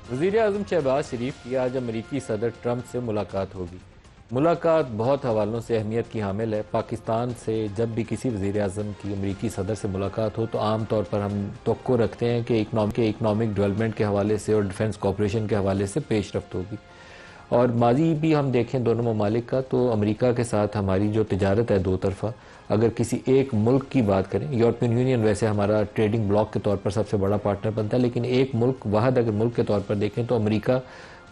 वज़ीर-ए-आज़म शहबाज शरीफ की आज अमरीकी सदर ट्रंप से मुलाकात होगी। मुलाकात बहुत हवालों से अहमियत की हामिल है। पाकिस्तान से जब भी किसी वज़ीर-ए-आज़म की अमरीकी सदर से मुलाकात हो तो आम तौर पर हम तवक्को रखते हैं कि इकनॉमिक डेवलपमेंट के हवाले से और डिफेंस कॉपरेशन के हवाले से पेशरफ्त होगी। और माजी भी हम देखें दोनों ममालिक का, तो अमेरिका के साथ हमारी जो तिजारत है दो तरफ़ा, अगर किसी एक मुल्क की बात करें, यूरोपियन यूनियन वैसे हमारा ट्रेडिंग ब्लॉक के तौर पर सबसे बड़ा पार्टनर बनता है, लेकिन एक मुल्क वाहद अगर मुल्क के तौर पर देखें तो अमेरिका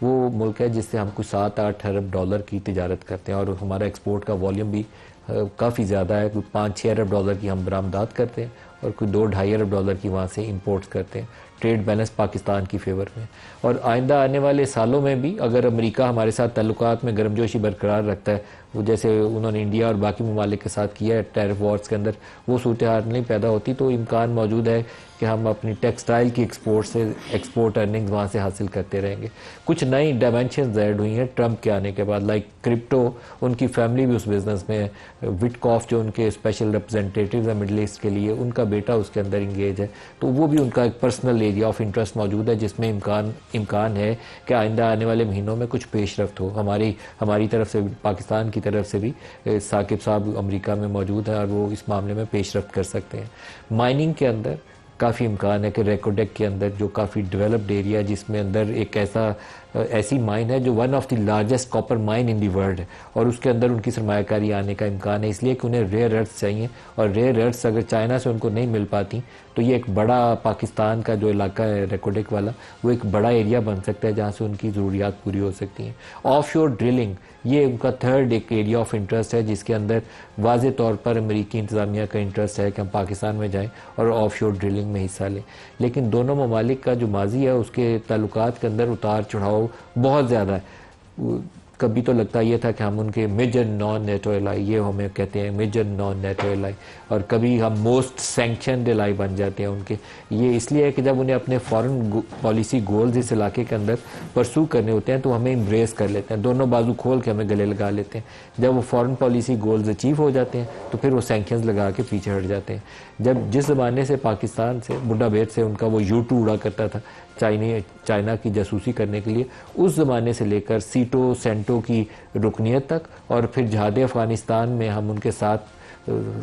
वो मुल्क है जिससे हम कुछ 7-8 अरब डॉलर की तिजारत करते हैं और हमारा एक्सपोर्ट का वॉल्यूम भी काफ़ी ज़्यादा है। कोई 5-6 अरब डॉलर की हम बरामदात करते हैं और कोई 2-2.5 अरब डॉलर की वहाँ से इंपोर्ट्स करते हैं। ट्रेड बैलेंस पाकिस्तान की फेवर में। और आइंदा आने वाले सालों में भी अगर अमेरिका हमारे साथ ताल्लुकात में गर्मजोशी बरकरार रखता है, वो जैसे उन्होंने इंडिया और बाकी ममालिक के साथ किया है टैरिफ वॉर्स के अंदर, वो सूरत हाल नहीं पैदा होती तो इम्कान मौजूद है कि हम अपनी टेक्सटाइल की एक्सपोर्ट अर्निंग्स वहाँ से हासिल करते रहेंगे। कुछ नई डायमेंशन ऐड हुई हैं ट्रंप के आने के बाद, लाइक क्रिप्टो, उनकी फैमिली भी उस बिज़नेस में है। विटकॉफ जो उनके स्पेशल रिप्रेजेंटेटिव है मिडल ईस्ट के लिए, उनका बेटा उसके अंदर इंगेज है, तो वो भी उनका एक पर्सनल एरिया ऑफ इंटरेस्ट मौजूद है जिसमें इम्कान है कि आइंदा आने वाले महीनों में कुछ पेशरफ्त हो। हमारी तरफ से, पाकिस्तान की तरफ से भी साकिब साहब अमेरिका में मौजूद हैं और वो इस मामले में पेशरफ्त कर सकते हैं। माइनिंग के अंदर काफ़ी इम्कान है कि रेकोडेक के अंदर जो काफ़ी डेवलप्ड एरिया है जिसमें अंदर एक ऐसी माइन है जो one of the largest copper mine in the world है और उसके अंदर उनकी सरमायाकारी आने का इम्कान है, इसलिए कि उन्हें रेयर अर्थ्स चाहिए और रेयर अर्थ्स अगर चाइना से उनको नहीं मिल पाती तो ये एक बड़ा पाकिस्तान का जो इलाका है रेकोडेक वाला, वो एक बड़ा एरिया बन सकता है जहाँ से उनकी ज़रूरियात पूरी हो सकती हैं। ऑफशोर ड्रिलिंग, ये उनका थर्ड एक एरिया ऑफ इंटरेस्ट है जिसके अंदर वाज़े तौर पर अमेरिकी इंतज़ामिया का इंटरेस्ट है कि हम पाकिस्तान में जाएँ और ऑफशोर ड्रिलिंग में हिस्सा लें। लेकिन दोनों ममालिक का जो माजी है उसके ताल्लुकात के अंदर उतार चढ़ाव बहुत ज़्यादा है। कभी तो लगता ये था कि हम उनके मेजर नॉन नेटो एलाई, ये हमें कहते हैं मेजर नॉन नेटो एलाई, और कभी हम मोस्ट सैंक्शनड एलाई बन जाते हैं उनके। ये इसलिए है कि जब उन्हें अपने फॉरेन पॉलिसी गोल्स इस इलाके के अंदर परसू करने होते हैं तो हमें इम्ब्रेस कर लेते हैं, दोनों बाजू खोल के हमें गले लगा लेते हैं। जब वो फॉरेन पॉलिसी गोल्स अचीव हो जाते हैं तो फिर वो सैंक्शंस लगा के पीछे हट जाते हैं। जब जिस ज़माने से पाकिस्तान से बुड्ढा बेट से उनका वो U2 उड़ा करता था चाइना की जासूसी करने के लिए, उस ज़माने से लेकर सीटो सेंटो की रुकनीत तक और फिर जहाद अफ़गानिस्तान में हम उनके साथ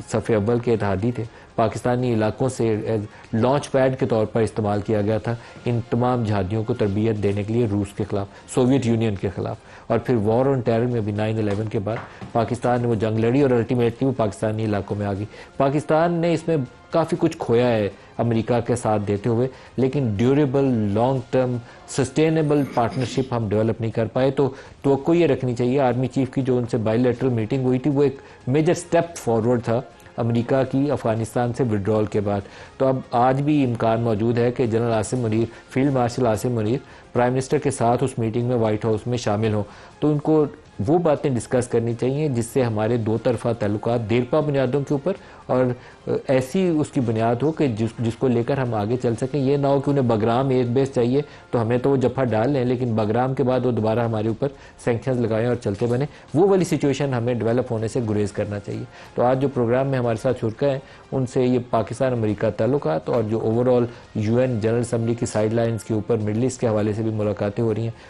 सफ़े अव्वल के इत्तेहादी थे, पाकिस्तानी इलाकों से लॉन्च पैड के तौर पर इस्तेमाल किया गया था इन तमाम जहादियों को तरबियत देने के लिए रूस के ख़िलाफ़, सोवियत यूनियन के ख़िलाफ़। और फिर वॉर ऑन टेरर में भी 9/11 के बाद पाकिस्तान ने वो जंग लड़ी और अल्टीमेटली वो पाकिस्तानी इलाकों में आ गई। पाकिस्तान ने इसमें काफ़ी कुछ खोया है अमेरिका के साथ देते हुए, लेकिन durable long term sustainable partnership हम डेवलप नहीं कर पाए। तो ये रखनी चाहिए, आर्मी चीफ की जो उनसे बायलैटरल मीटिंग हुई थी वो एक मेजर स्टेप फॉरवर्ड था अमेरिका की अफ़गानिस्तान से विड्रॉल के बाद। तो अब आज भी इम्कान मौजूद है कि general Asim Munir, field marshal Asim Munir prime minister के साथ उस मीटिंग में वाइट हाउस में शामिल हों, तो उनको वो बातें डिस्कस करनी चाहिए जिससे हमारे दो तरफा ताल्लुकात देरपा बुनियादों के ऊपर और ऐसी उसकी बुनियाद हो कि जिसको लेकर हम आगे चल सकें। ये ना हो कि उन्हें बगराम एयर बेस चाहिए तो हमें तो वो जफा डाल लें, लेकिन बगराम के बाद वो दोबारा हमारे ऊपर सैंक्शंस लगाएं और चलते बने। वो वाली सिचुएशन हमें डेवलप होने से गुरेज करना चाहिए। तो आज जो प्रोग्राम में हमारे साथ शुरका है उनसे ये पाकिस्तान अमेरिका ताल्लुकात और जो ओवरऑल UN जनरल असम्बली की साइड लाइन्स के ऊपर मिडल ईस्ट के हवाले से भी मुलाकातें हो रही हैं,